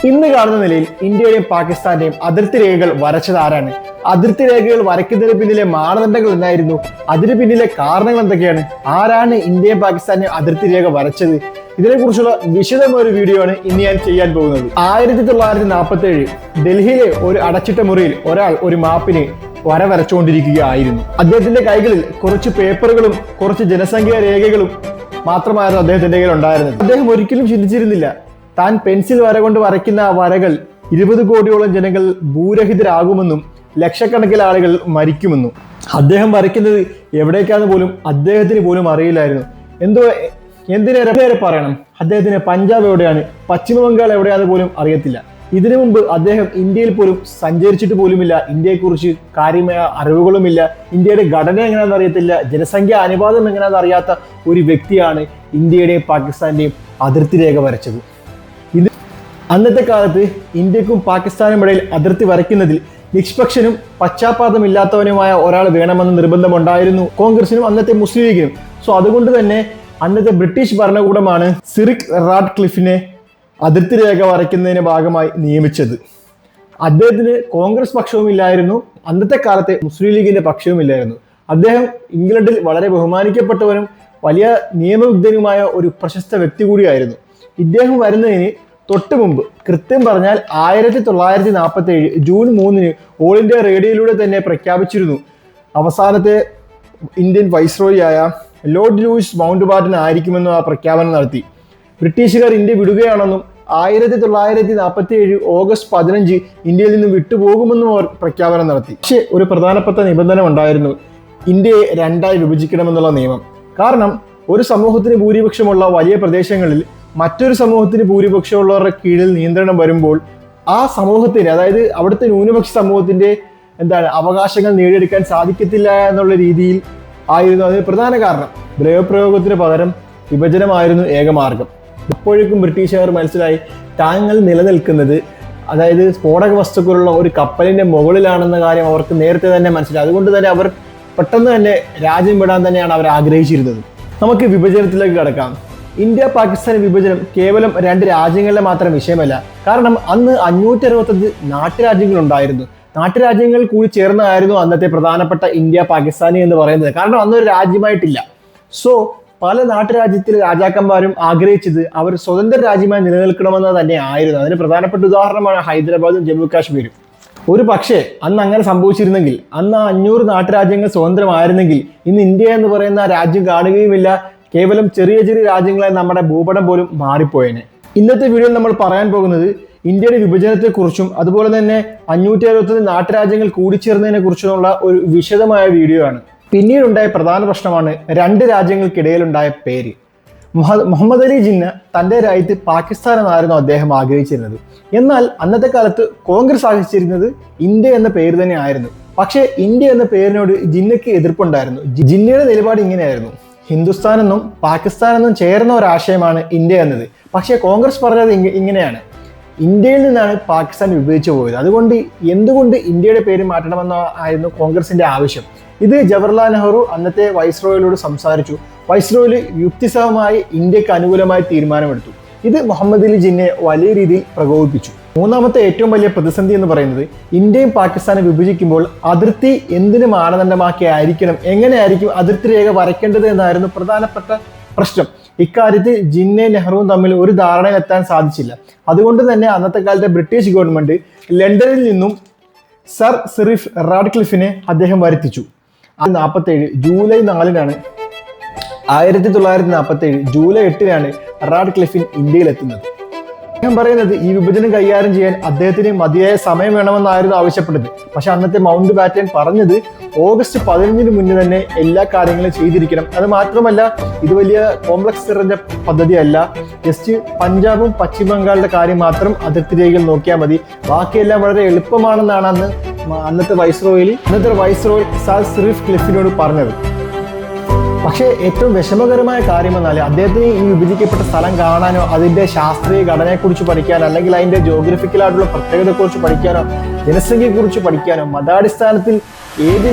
ഇന്ന് കാണുന്ന നിലയിൽ ഇന്ത്യയുടെയും പാകിസ്ഥാന്റെയും അതിർത്തി രേഖകൾ വരച്ചത് ആരാണ്? അതിർത്തി രേഖകൾ വരയ്ക്കുന്നതിന് പിന്നിലെ മാനദണ്ഡങ്ങൾ എന്തായിരുന്നു? അതിന് പിന്നിലെ കാരണങ്ങൾ എന്തൊക്കെയാണ്? ആരാണ് ഇന്ത്യയും പാകിസ്ഥാന്റെയും അതിർത്തി രേഖ വരച്ചത്? ഇതിനെക്കുറിച്ചുള്ള വിശദമായ ഒരു വീഡിയോ ആണ് ഇന്ന് ഞാൻ ചെയ്യാൻ പോകുന്നത്. 1947 ഡൽഹിയിലെ ഒരു അടച്ചിട്ട മുറിയിൽ ഒരാൾ ഒരു മാപ്പിന് വര വരച്ചുകൊണ്ടിരിക്കുകയായിരുന്നു. അദ്ദേഹത്തിന്റെ കൈകളിൽ കുറച്ച് പേപ്പറുകളും കുറച്ച് ജനസംഖ്യാ രേഖകളും മാത്രമായിരുന്നു അദ്ദേഹത്തിന്റെ കയ്യിൽ ഉണ്ടായിരുന്നത്. അദ്ദേഹം ഒരിക്കലും ചിന്തിച്ചിരുന്നില്ല താൻ പെൻസിൽ വര കൊണ്ട് വരയ്ക്കുന്ന ആ വരകൾ 20 കോടിയോളം ജനങ്ങൾ ഭൂരഹിതരാകുമെന്നും ലക്ഷക്കണക്കിന് ആളുകൾ മരിക്കുമെന്നും. അദ്ദേഹം വരയ്ക്കുന്നത് എവിടേക്കാന്ന് പോലും അദ്ദേഹത്തിന് പോലും അറിയില്ലായിരുന്നു. എന്തിനേറെ പറയണം, അദ്ദേഹത്തിന് പഞ്ചാബ് എവിടെയാണ്, പശ്ചിമ ബംഗാൾ എവിടെയാണെന്ന് പോലും അറിയത്തില്ല. ഇതിനു മുമ്പ് അദ്ദേഹം ഇന്ത്യയിൽ പോലും സഞ്ചരിച്ചിട്ട് പോലുമില്ല. ഇന്ത്യയെക്കുറിച്ച് കാര്യമായ അറിവുകളുമില്ല. ഇന്ത്യയുടെ ഘടന എങ്ങനെയാണെന്ന് അറിയത്തില്ല. ജനസംഖ്യ അനുപാതം എങ്ങനെയാണെന്ന് അറിയാത്ത ഒരു വ്യക്തിയാണ് ഇന്ത്യയുടെയും പാകിസ്ഥാന്റെയും അതിർത്തി രേഖ വരച്ചത്. അന്നത്തെ കാലത്ത് ഇന്ത്യക്കും പാകിസ്ഥാനും ഇടയിൽ അതിർത്തി വരയ്ക്കുന്നതിൽ നിഷ്പക്ഷനും പശ്ചാത്താപമില്ലാത്തവനുമായ ഒരാൾ വേണമെന്ന് നിർബന്ധമുണ്ടായിരുന്നു കോൺഗ്രസിനും അന്നത്തെ മുസ്ലിം ലീഗിനും. അതുകൊണ്ട് തന്നെ അന്നത്തെ ബ്രിട്ടീഷ് ഭരണകൂടമാണ് സിറിക് റാഡ്ക്ലിഫിനെ അതിർത്തി രേഖ വരയ്ക്കുന്നതിന് ഭാഗമായി നിയമിച്ചത്. അദ്ദേഹത്തിന് കോൺഗ്രസ് പക്ഷവുമില്ലായിരുന്നു, അന്നത്തെ കാലത്തെ മുസ്ലിം ലീഗിന്റെ പക്ഷവുമില്ലായിരുന്നു. അദ്ദേഹം ഇംഗ്ലണ്ടിൽ വളരെ ബഹുമാനിക്കപ്പെട്ടവനും വലിയ നിയമവിദഗ്ധനുമായ ഒരു പ്രശസ്ത വ്യക്തി കൂടിയായിരുന്നു. ഇദ്ദേഹം വരുന്നതിന് തൊട്ട് മുമ്പ്, കൃത്യം പറഞ്ഞാൽ 1947 ജൂൺ 3 ഓൾ ഇന്ത്യ റേഡിയോയിലൂടെ തന്നെ പ്രഖ്യാപിച്ചിരുന്നു അവസാനത്തെ ഇന്ത്യൻ വൈസ്രോയിയായ ലോർഡ് ലൂയിസ് മൗണ്ട് ബാറ്റൻ ആയിരിക്കുമെന്നും ആ പ്രഖ്യാപനം നടത്തി. ബ്രിട്ടീഷുകാർ ഇന്ത്യ വിടുകയാണെന്നും 1947 ഓഗസ്റ്റ് 15 ഇന്ത്യയിൽ നിന്ന് വിട്ടുപോകുമെന്നും അവർ പ്രഖ്യാപനം നടത്തി. പക്ഷേ ഒരു പ്രധാനപ്പെട്ട നിബന്ധന ഉണ്ടായിരുന്നു, ഇന്ത്യയെ രണ്ടായി വിഭജിക്കണമെന്നുള്ള നിയമം. കാരണം ഒരു സമൂഹത്തിന് ഭൂരിപക്ഷമുള്ള വലിയ പ്രദേശങ്ങളിൽ മറ്റൊരു സമൂഹത്തിന് ഭൂരിപക്ഷമുള്ളവരുടെ കീഴിൽ നിയന്ത്രണം വരുമ്പോൾ ആ സമൂഹത്തിന്, അതായത് അവിടുത്തെ ന്യൂനപക്ഷ സമൂഹത്തിന്റെ അവകാശങ്ങൾ നേടിയെടുക്കാൻ സാധിക്കത്തില്ല എന്നുള്ള രീതിയിൽ ആയിരുന്നു അതിന് പ്രധാന കാരണം. ദ്രവപ്രയോഗത്തിന് പകരം വിഭജനമായിരുന്നു ഏകമാർഗം. ഇപ്പോഴേക്കും ബ്രിട്ടീഷുകാർ മനസ്സിലായി താങ്കൾ നിലനിൽക്കുന്നത്, അതായത് സ്ഫോടക വസ്തുക്കളുള്ള ഒരു കപ്പലിന്റെ മുകളിലാണെന്ന കാര്യം അവർക്ക് നേരത്തെ തന്നെ മനസ്സിലായി. അതുകൊണ്ട് തന്നെ അവർ പെട്ടെന്ന് തന്നെ രാജ്യം വിടാൻ തന്നെയാണ് അവർ ആഗ്രഹിച്ചിരുന്നത്. നമുക്ക് വിഭജനത്തിലേക്ക് കടക്കാം. ഇന്ത്യ പാകിസ്ഥാൻ വിഭജനം കേവലം 2 രാജ്യങ്ങളുടെ മാത്രം വിഷയമല്ല. കാരണം അന്ന് 565 നാട്ടുരാജ്യങ്ങൾ ഉണ്ടായിരുന്നു. നാട്ടുരാജ്യങ്ങൾ കൂടി ചേർന്നായിരുന്നു അന്നത്തെ പ്രധാനപ്പെട്ട ഇന്ത്യ പാകിസ്ഥാനി എന്ന് പറയുന്നത്. കാരണം അന്നൊരു രാജ്യമായിട്ടില്ല. പല നാട്ടുരാജ്യത്തിലെ രാജാക്കന്മാരും ആഗ്രഹിച്ചത് അവർ സ്വതന്ത്ര രാജ്യമായി നിലനിൽക്കണമെന്ന് തന്നെ ആയിരുന്നു. അതിന് പ്രധാനപ്പെട്ട ഉദാഹരണമാണ് ഹൈദരാബാദും ജമ്മു കാശ്മീരും. ഒരു പക്ഷേ അന്ന് അങ്ങനെ സംഭവിച്ചിരുന്നെങ്കിൽ, അന്ന് 500 നാട്ടുരാജ്യങ്ങൾ സ്വതന്ത്രമായിരുന്നെങ്കിൽ ഇന്ന് ഇന്ത്യ എന്ന് പറയുന്ന രാജ്യം കാണുകയുമില്ല. കേവലം ചെറിയ ചെറിയ രാജ്യങ്ങളെ നമ്മുടെ ഭൂപടം പോലും മാറിപ്പോയേനെ. ഇന്നത്തെ വീഡിയോയിൽ നമ്മൾ പറയാൻ പോകുന്നത് ഇന്ത്യയുടെ വിഭജനത്തെക്കുറിച്ചും അതുപോലെ തന്നെ 561 നാട്ടുരാജ്യങ്ങൾ കൂടിച്ചേർന്നതിനെ കുറിച്ചുള്ള ഒരു വിശദമായ വീഡിയോ ആണ്. പിന്നീടുണ്ടായ പ്രധാന പ്രശ്നമാണ് 2 രാജ്യങ്ങൾക്കിടയിലുണ്ടായ പേര്. മുഹമ്മദ് അലി ജിന്ന തന്റെ രാജ്യത്ത് പാകിസ്ഥാൻ എന്നായിരുന്നു അദ്ദേഹം ആഗ്രഹിച്ചിരുന്നത്. എന്നാൽ അന്നത്തെ കാലത്ത് കോൺഗ്രസ് ആഗ്രഹിച്ചിരുന്നത് ഇന്ത്യ എന്ന പേര് തന്നെ ആയിരുന്നു. പക്ഷേ ഇന്ത്യ എന്ന പേരിനോട് ജിന്നയ്ക്ക് എതിർപ്പുണ്ടായിരുന്നു. ജിന്നയുടെ നിലപാട് ഇങ്ങനെയായിരുന്നു, ഹിന്ദുസ്ഥാൻ എന്നും പാകിസ്ഥാൻ എന്നും ചേർന്ന ഒരാശയമാണ് ഇന്ത്യ എന്നത്. പക്ഷേ കോൺഗ്രസ് പറഞ്ഞത് ഇങ്ങനെയാണ്, ഇന്ത്യയിൽ നിന്നാണ് പാകിസ്ഥാൻ വിഭജിച്ചു പോയത്, അതുകൊണ്ട് എന്തുകൊണ്ട് ഇന്ത്യയുടെ പേര് മാറ്റണമെന്നായിരുന്നു കോൺഗ്രസിന്റെ ആവശ്യം. ഇത് ജവഹർലാൽ നെഹ്റു അന്നത്തെ വൈസ്രോയിലോട് സംസാരിച്ചു. വൈസ്രോയിൽ യുക്തിസഹമായി ഇന്ത്യക്ക് അനുകൂലമായി തീരുമാനമെടുത്തു. ഇത് മുഹമ്മദ് അലി ജിന്നയെ വലിയ രീതിയിൽ പ്രകോപിപ്പിച്ചു. മൂന്നാമത്തെ ഏറ്റവും വലിയ പ്രതിസന്ധി എന്ന് പറയുന്നത്, ഇന്ത്യയും പാകിസ്ഥാനും വിഭജിക്കുമ്പോൾ അതിർത്തി എന്തിന് മാനദണ്ഡമാക്കിയായിരിക്കണം, എങ്ങനെയായിരിക്കും അതിർത്തി രേഖ വരയ്ക്കേണ്ടത് എന്നായിരുന്നു പ്രധാനപ്പെട്ട പ്രശ്നം. ഇക്കാര്യത്തിൽ ജിന്നയും നെഹ്റുവും തമ്മിൽ ഒരു ധാരണയിലെത്താൻ സാധിച്ചില്ല. അതുകൊണ്ട് തന്നെ അന്നത്തെ കാലത്തെ ബ്രിട്ടീഷ് ഗവൺമെന്റ് ലണ്ടനിൽ നിന്നും സർ സിറിക് റാഡ്ക്ലിഫിനെ അദ്ദേഹം വരുത്തിച്ചു. 1947 ജൂലൈ 4 1947 ജൂലൈ 8 റാഡ്ക്ലിഫിൻ ഇന്ത്യയിലെത്തുന്നത്. അദ്ദേഹം പറയുന്നത് ഈ വിഭജനം കൈകാര്യം ചെയ്യാൻ അദ്ദേഹത്തിന് മതിയായ സമയം വേണമെന്നായിരുന്നു ആവശ്യപ്പെട്ടത്. പക്ഷെ അന്നത്തെ മൗണ്ട് ബാറ്റൻ പറഞ്ഞത് ഓഗസ്റ്റ് 15 മുന്നേ തന്നെ എല്ലാ കാര്യങ്ങളും ചെയ്തിരിക്കണം. അത് മാത്രമല്ല, ഇത് വലിയ കോംപ്ലക്സ് നിറഞ്ഞ പദ്ധതിയല്ല, ജസ്റ്റ് പഞ്ചാബും പശ്ചിമ ബംഗാളിന്റെ കാര്യം മാത്രം അതിർത്തി രേഖയിൽ നോക്കിയാൽ മതി, ബാക്കിയെല്ലാം വളരെ എളുപ്പമാണെന്നാണ് അന്നത്തെ വൈസ്രോയിൽ സർ സിറിക് ക്ലിഫിനോട് പറഞ്ഞത്. പക്ഷേ ഏറ്റവും വിഷമകരമായ കാര്യമെന്നാൽ അദ്ദേഹത്തിന് ഈ വിഭജിക്കപ്പെട്ട സ്ഥലം കാണാനോ അതിന്റെ ശാസ്ത്രീയ ഘടനയെക്കുറിച്ച് പഠിക്കാനോ അല്ലെങ്കിൽ അതിന്റെ ജോഗ്രഫിക്കലായിട്ടുള്ള പ്രത്യേകതയെക്കുറിച്ച് പഠിക്കാനോ ജനസംഖ്യയെക്കുറിച്ച് പഠിക്കാനോ മതാടിസ്ഥാനത്തിൽ ഏത്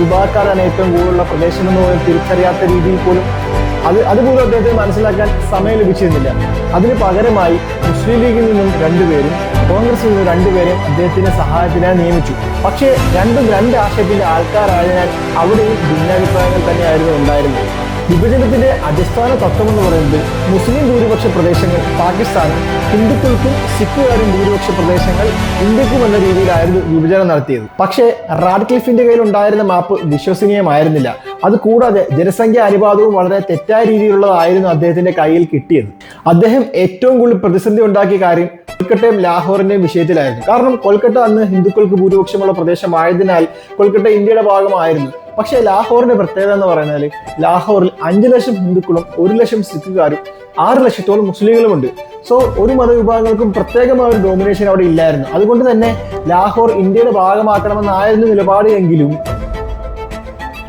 വിഭാഗക്കാരാണ് ഏറ്റവും കൂടുതലുള്ള പ്രദേശമെന്ന് പോലും തിരിച്ചറിയാത്ത രീതിയിൽ പോലും അതുപോലും അദ്ദേഹത്തിന് മനസ്സിലാക്കാൻ സമയം ലഭിച്ചിരുന്നില്ല. അതിന് പകരമായി മുസ്ലിം ലീഗിൽ നിന്നും 2 പേരും കോൺഗ്രസിൽ നിന്ന് 2 പേരെയും അദ്ദേഹത്തിന്റെ സഹായത്തിനായി നിയമിച്ചു. പക്ഷേ രണ്ടും 2 ആശയത്തിന്റെ ആൾക്കാരായതിനാൽ അവിടെയും ഭിന്നാഭിപ്രായങ്ങൾ തന്നെയായിരുന്നു ഉണ്ടായിരുന്നത്. വിഭജനത്തിന്റെ അടിസ്ഥാന തത്വം എന്ന് പറയുന്നത് മുസ്ലിം ഭൂരിപക്ഷ പ്രദേശങ്ങൾ പാകിസ്ഥാനും ഹിന്ദുക്കൾക്കും സിഖുകാരും ഭൂരിപക്ഷ പ്രദേശങ്ങൾ ഇന്ത്യക്കും എന്ന രീതിയിലായിരുന്നു വിഭജനം നടത്തിയത്. പക്ഷേ റാഡ്ക്ലിഫിന്റെ കയ്യിൽ ഉണ്ടായിരുന്ന മാപ്പ് വിശ്വസനീയമായിരുന്നില്ല. അതുകൂടാതെ ജനസംഖ്യ അനുപാതവും വളരെ തെറ്റായ രീതിയിലുള്ളതായിരുന്നു അദ്ദേഹത്തിന്റെ കയ്യിൽ കിട്ടിയത്. അദ്ദേഹം ഏറ്റവും കൂടുതൽ പ്രതിസന്ധി ഉണ്ടാക്കിയ കാര്യം കൊൽക്കട്ടയും ലാഹോറിന്റെയും വിഷയത്തിലായിരുന്നു. കാരണം കൊൽക്കട്ട അന്ന് ഹിന്ദുക്കൾക്ക് ഭൂരിപക്ഷമുള്ള പ്രദേശമായതിനാൽ കൊൽക്കട്ട ഇന്ത്യയുടെ ഭാഗമായിരുന്നു. പക്ഷേ ലാഹോറിന്റെ പ്രത്യേകത എന്ന് പറയുന്നത് ലാഹോറിൽ 5 ലക്ഷം ഹിന്ദുക്കളും 1 ലക്ഷം സിഖുകാരും 6 ലക്ഷത്തോളം മുസ്ലിങ്ങളുമുണ്ട്. സോ ഒരു മതവിഭാഗങ്ങൾക്കും പ്രത്യേകമായ ഒരു ഡോമിനേഷൻ അവിടെ ഇല്ലായിരുന്നു. അതുകൊണ്ട് തന്നെ ലാഹോർ ഇന്ത്യയുടെ ഭാഗമാക്കണമെന്നായിരുന്നു നിലപാട്. എങ്കിലും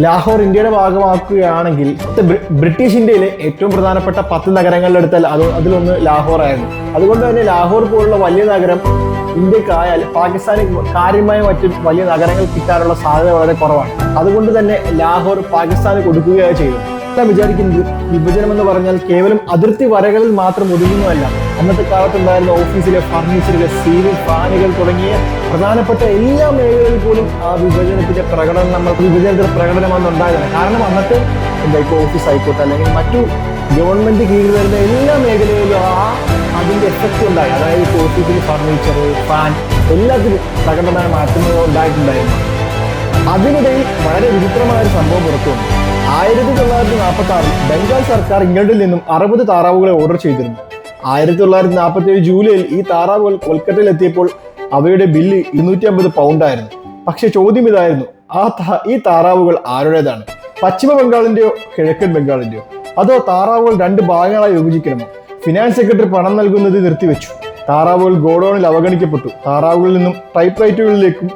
ലാഹോർ ഇന്ത്യയുടെ ഭാഗമാക്കുകയാണെങ്കിൽ ബ്രിട്ടീഷ് ഇന്ത്യയിലെ ഏറ്റവും പ്രധാനപ്പെട്ട 10 നഗരങ്ങളിലെടുത്താൽ അതിലൊന്ന് ലാഹോർ ആയിരുന്നു. അതുകൊണ്ട് തന്നെ ലാഹോർ പോലുള്ള വലിയ നഗരം ഇന്ത്യക്കായാൽ പാകിസ്ഥാന് കാര്യമായ മറ്റു വലിയ നഗരങ്ങൾ കിട്ടാനുള്ള സാധ്യത വളരെ കുറവാണ്. അതുകൊണ്ട് തന്നെ ലാഹോർ പാകിസ്ഥാന് കൊടുക്കുകയാണ് ചെയ്തത്. ഞാൻ വിചാരിക്കുന്നത് വിഭജനം എന്ന് പറഞ്ഞാൽ കേവലം അതിർത്തി വരകളിൽ മാത്രം ഒതുങ്ങുന്നതല്ല. അന്നത്തെ കാലത്തുണ്ടായിരുന്ന ഓഫീസിലെ ഫർണിച്ചറുകൾ, സീലിംഗ് ഫാനുകൾ തുടങ്ങിയ പ്രധാനപ്പെട്ട എല്ലാ മേഖലകളിൽ പോലും ആ വിഭജനത്തിന്റെ പ്രകടനം അന്നുണ്ടായതാണ്. കാരണം അന്നത്തെ ഇപ്പോൾ ഓഫീസ് ആയിക്കോട്ടെ അല്ലെങ്കിൽ മറ്റു ഗവൺമെന്റ് കീഴിൽ വരുന്ന എല്ലാ മേഖലകളിലും അതിന്റെ എഫക്റ്റ് ഉണ്ടായി. അതായത് ഇപ്പോൾ ഓഫീസിൽ ഫർണിച്ചർ, ഫാൻ എല്ലാത്തിനും പ്രകടമായ മാറ്റങ്ങൾ ഉണ്ടായിട്ടുണ്ടായിരുന്നു. അതിനിടയിൽ വളരെ വിചിത്രമായ ഒരു സംഭവം പുറത്തു വന്നു. 1946 ബംഗാൾ സർക്കാർ ഇംഗ്ലണ്ടിൽ നിന്നും 60 താറാവുകളെ ഓർഡർ ചെയ്തിരുന്നു. 1947 ജൂലൈയിൽ ഈ താറാവുകൾ കൊൽക്കത്തയിൽ എത്തിയപ്പോൾ അവയുടെ ബില്ല് 250 പൗണ്ടായിരുന്നു. പക്ഷെ ചോദ്യം ഇതായിരുന്നു, ഈ താറാവുകൾ ആരുടേതാണ്? പശ്ചിമ ബംഗാളിന്റെയോ കിഴക്കൻ ബംഗാളിന്റെയോ? അതോ താറാവുകൾ 2 ഭാഗങ്ങളായി വിഭജിക്കണമോ? ഫിനാൻസ് സെക്രട്ടറി പണം നൽകുന്നത് നിർത്തിവെച്ചു. താറാവുകൾ ഗോഡൌണിൽ അവഗണിക്കപ്പെട്ടു. താറാവുകളിൽ നിന്നും ടൈപ്പ് റൈറ്റുകളിലേക്കും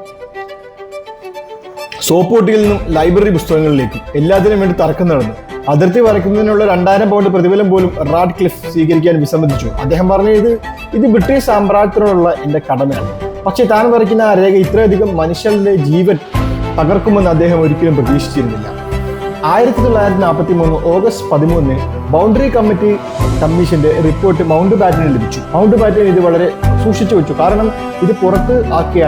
സോപ്പോട്ടിയിൽ നിന്നും ലൈബ്രറി പുസ്തകങ്ങളിലേക്കും എല്ലാത്തിനും വേണ്ടി തർക്കം നടന്നു. അതിർത്തി വരയ്ക്കുന്നതിനുള്ള 2000 പൗണ്ട് പ്രതിഫലം പോലും റാഡ്ക്ലിഫ് സ്വീകരിക്കാൻ വിസമ്മതിച്ചു. അദ്ദേഹം പറഞ്ഞു, ഇത് ബ്രിട്ടീഷ് സാമ്രാജ്യത്തിനോടുള്ള എന്റെ കടമയാണ്. പക്ഷെ താൻ വരയ്ക്കുന്ന ആ രേഖ ഇത്രയധികം മനുഷ്യരുടെ ജീവൻ തകർക്കുമെന്ന് അദ്ദേഹം ഒരിക്കലും പ്രതീക്ഷിച്ചിരുന്നില്ല. 1943 ഓഗസ്റ്റ് 13 ബൗണ്ടറി കമ്മീഷന്റെ റിപ്പോർട്ട് മൗണ്ട് ബാറ്റന് ലഭിച്ചു. മൗണ്ട് ബാറ്റൻ ഇത് വളരെ സൂക്ഷിച്ചു വെച്ചു. കാരണം ഇത് പുറത്ത് ആക്കിയ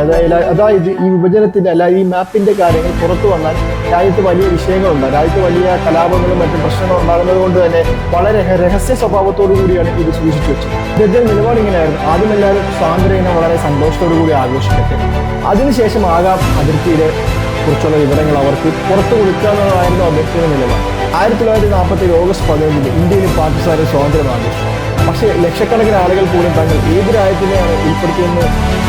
അതായത് ഈ വിഭജനത്തിന്റെ ഈ മാപ്പിന്റെ കാര്യങ്ങൾ പുറത്തു വന്നാൽ രാജ്യത്ത് വലിയ വിഷയങ്ങളുണ്ടാകും. രാജ്യത്ത് വലിയ കലാപങ്ങളും മറ്റു പ്രശ്നങ്ങളും ഉണ്ടാകുന്നത് കൊണ്ട് തന്നെ വളരെ രഹസ്യ സ്വഭാവത്തോടു കൂടിയാണ് ഇത് സൂക്ഷിച്ചു വെച്ചത്. ഇദ്ദേഹത്തിന്റെ നിലപാട് ഇങ്ങനെയായിരുന്നു, ആദ്യം എല്ലാവരും സ്വാതന്ത്ര്യം വളരെ സന്തോഷത്തോടു കൂടി ആഘോഷിക്കട്ടെ, അതിനുശേഷം ആകാം അതിർത്തിയിലെ കുറിച്ചുള്ള വിവരങ്ങൾ അവർക്ക് പുറത്തു കൊടുക്കാവുന്നതായിരുന്നു അദ്ദേഹത്തിന്റെ നിലപാട്. 1947 ഓഗസ്റ്റ് 15 ഇന്ത്യയിലും പാകിസ്ഥാനും സ്വാതന്ത്ര്യം ആഘോഷിച്ചു. പക്ഷേ ലക്ഷക്കണക്കിന് ആളുകൾ പോലും തങ്ങൾ ഏത് രാജ്യത്തിനെയാണ്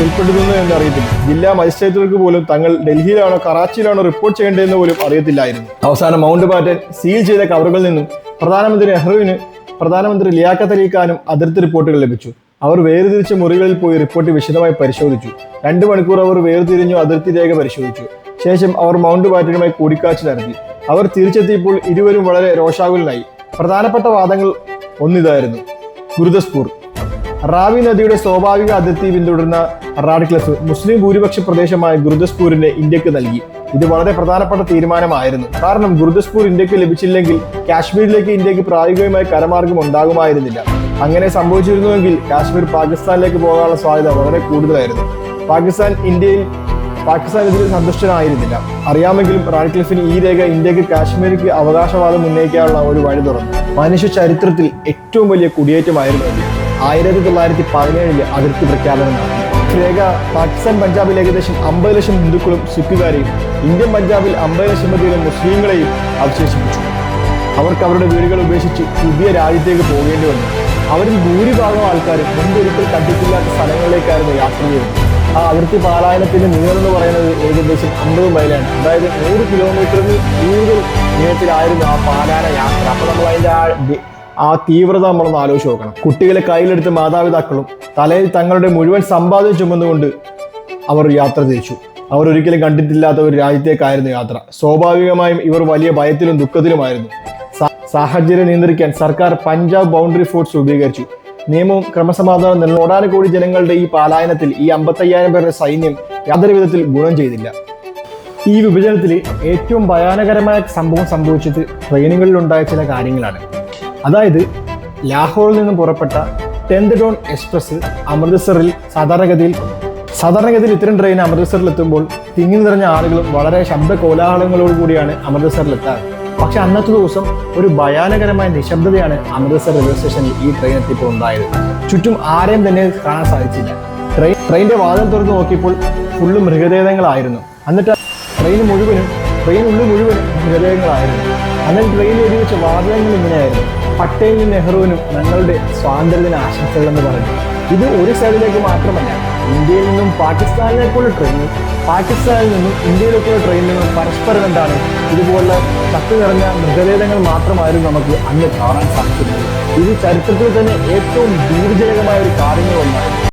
ഉൾപ്പെടുത്തുന്നത് എന്ന് അറിയത്തില്ല. ജില്ലാ മജിസ്ട്രേറ്റുകൾക്ക് പോലും തങ്ങൾ ഡൽഹിയിലാണോ കറാച്ചിയിലാണോ റിപ്പോർട്ട് ചെയ്യേണ്ടതെന്ന് പോലും അറിയത്തില്ലായിരുന്നു. അവസാനം മൗണ്ട് ബാറ്റൻ സീൽ ചെയ്ത കവറുകളിൽ നിന്നും പ്രധാനമന്ത്രി നെഹ്റുവിന് പ്രധാനമന്ത്രി ലിയാഖത്ത് അലി ഖാനും അതിർത്തി റിപ്പോർട്ടുകൾ ലഭിച്ചു. അവർ വേർതിരിച്ച മുറികളിൽ പോയി റിപ്പോർട്ട് വിശദമായി പരിശോധിച്ചു. 2 മണിക്കൂർ അവർ വേർതിരിഞ്ഞു അതിർത്തി രേഖ പരിശോധിച്ചു. ശേഷം അവർ മൗണ്ട് ബാറ്റനുമായി കൂടിക്കാഴ്ച നടത്തി. അവർ തിരിച്ചെത്തിയപ്പോൾ ഇരുവരും വളരെ രോഷാകുലനായി. പ്രധാനപ്പെട്ട വാദങ്ങൾ ഒന്നിതായിരുന്നു, ഗുരുദസ്പൂർ. റാവി നദിയുടെ സ്വാഭാവിക അതിർത്തി പിന്തുടരുന്ന റാഡ്ക്ലിഫ് മുസ്ലിം ഭൂരിപക്ഷ പ്രദേശമായ ഗുരുദസ്പൂരിനെ ഇന്ത്യക്ക് നൽകി. ഇത് വളരെ പ്രധാനപ്പെട്ട തീരുമാനമായിരുന്നു. കാരണം ഗുരുദസ്പൂർ ഇന്ത്യക്ക് ലഭിച്ചില്ലെങ്കിൽ കാശ്മീരിലേക്ക് ഇന്ത്യക്ക് പ്രായോഗികമായി കരമാർഗം ഉണ്ടാകുമായിരുന്നില്ല. അങ്ങനെ സംഭവിച്ചിരുന്നുവെങ്കിൽ കാശ്മീർ പാകിസ്ഥാനിലേക്ക് പോകാനുള്ള സാധ്യത വളരെ കൂടുതലായിരുന്നു. പാകിസ്ഥാൻ ഇതിൽ സന്തുഷ്ടനായിരുന്നില്ല. അറിയാമെങ്കിലും റാഡ്ക്ലിഫിന് ഈ രേഖ ഇന്ത്യക്ക് കാശ്മീർക്ക് അവകാശവാദം ഉന്നയിക്കാനുള്ള ഒരു വഴി തുറന്നു. മനുഷ്യ ചരിത്രത്തിൽ ഏറ്റവും വലിയ കുടിയേറ്റമായിരുന്നു അത്. 1917 അതിർത്തി പ്രഖ്യാപനം നടത്തി. രേഖ പാകിസ്ഥാൻ പഞ്ചാബിൽ ഏകദേശം 50 ലക്ഷം ഹിന്ദുക്കളും സിഖുകാരെയും ഇന്ത്യൻ പഞ്ചാബിൽ 50 ലക്ഷത്തിലധികം മുസ്ലിങ്ങളെയും അവശേഷിപ്പിച്ചു. അവർക്ക് അവരുടെ വീടുകൾ ഉപേക്ഷിച്ച് പുതിയ രാജ്യത്തേക്ക് പോകേണ്ടി വന്നു. അവരിൽ ഭൂരിഭാഗം ആൾക്കാരും മുൻപൊരിക്കൽ കണ്ടിട്ടില്ലാത്ത സ്ഥലങ്ങളിലേക്കായിരുന്നു യാത്ര ചെയ്തത്. ആ അതിർത്തി പാലായനത്തിന്റെ നീളം എന്ന് പറയുന്നത് ഏകദേശം 50 മൈലാണ്. അതായത് 100 കിലോമീറ്ററിന് കൂടുതൽ നീളത്തിലായിരുന്നു ആ പാലായന യാത്ര. അപ്പൊ നമ്മൾ അതിന്റെ ആ തീവ്രത നമ്മളൊന്ന് ആലോചിച്ച് നോക്കണം. കുട്ടികളെ കയ്യിലെടുത്ത് മാതാപിതാക്കളും തലയിൽ തങ്ങളുടെ മുഴുവൻ സമ്പാദ്യം ചുമന്നുകൊണ്ട് അവർ യാത്ര തിരിച്ചു. അവർ ഒരിക്കലും കണ്ടിട്ടില്ലാത്ത ഒരു രാജ്യത്തേക്കായിരുന്നു യാത്ര. സ്വാഭാവികമായും ഇവർ വലിയ ഭയത്തിലും ദുഃഖത്തിലുമായിരുന്നു. സാഹചര്യം നിയന്ത്രിക്കാൻ സർക്കാർ പഞ്ചാബ് ബൗണ്ടറി ഫോഴ്സ് രൂപീകരിച്ചു. നിയമവും ക്രമസമാധാനവും നിലനിർത്താൻ കൂടി ജനങ്ങളുടെ ഈ പാലായനത്തിൽ ഈ 55,000 പേരുടെ സൈന്യം യാതൊരു വിധത്തിൽ ഗുണം ചെയ്തില്ല. ഈ വിഭജനത്തിൽ ഏറ്റവും ഭയാനകരമായ സംഭവം സംഭവിച്ചത് ട്രെയിനുകളിൽ ഉണ്ടായ ചില കാര്യങ്ങളാണ്. അതായത് ലാഹോറിൽ നിന്നും പുറപ്പെട്ട 10th ഡോൺ എക്സ്പ്രസ് അമൃത്സറിൽ സാധാരണഗതിയിൽ ഇത്തരം ട്രെയിൻ അമൃത്സറിൽ എത്തുമ്പോൾ തിങ്ങി നിറഞ്ഞ ആളുകളും വളരെ ശബ്ദ കോലാഹലങ്ങളോട് കൂടിയാണ് അമൃത്സറിൽ എത്താറ്. പക്ഷെ അന്നത്തെ ദിവസം ഒരു ഭയാനകരമായ നിശബ്ദതയാണ് അമൃത്സർ റെയിൽവേ സ്റ്റേഷനിൽ ഈ ട്രെയിൻ എത്തിയപ്പോൾ ഉണ്ടായത്. ചുറ്റും ആരെയും തന്നെ കാണാൻ സാധിച്ചില്ല. ട്രെയിനിന്റെ വാതിൽ തുറന്ന് നോക്കിയപ്പോൾ ഫുള്ള് മൃതദേഹങ്ങളായിരുന്നു. എന്നിട്ട് ട്രെയിനുള്ളിൽ മുഴുവനും മൃതദേഹങ്ങളായിരുന്നു. അന്നേരം ട്രെയിനിൽ എഴുതി വെച്ച വാചകങ്ങൾ ഇങ്ങനെയായിരുന്നു: പട്ടേലിനും നെഹ്റുവിനും ഞങ്ങളുടെ സ്വാതന്ത്ര്യദിന ആശംസകൾ എന്ന് പറഞ്ഞു. ഇത് ഒരു സൈഡിലേക്ക് മാത്രമല്ല, ഇന്ത്യയിൽ നിന്നും പാകിസ്ഥാനിലേക്കുള്ള ട്രെയിനും പാകിസ്ഥാനിൽ നിന്നും ഇന്ത്യയിലേക്കുള്ള ട്രെയിനുകളും പരസ്പരം എന്താണ് ഇതുപോലെ കത്തി നിറഞ്ഞ മൃതദേഹങ്ങൾ മാത്രമായിരുന്നു നമുക്ക് അന്ന് കാണാൻ സാധിക്കുന്നത്. ഇത് ചരിത്രത്തിൽ തന്നെ ഏറ്റവും ഭീതിജനകമായ ഒരു കാര്യങ്ങൾ ഒന്നായിരുന്നു.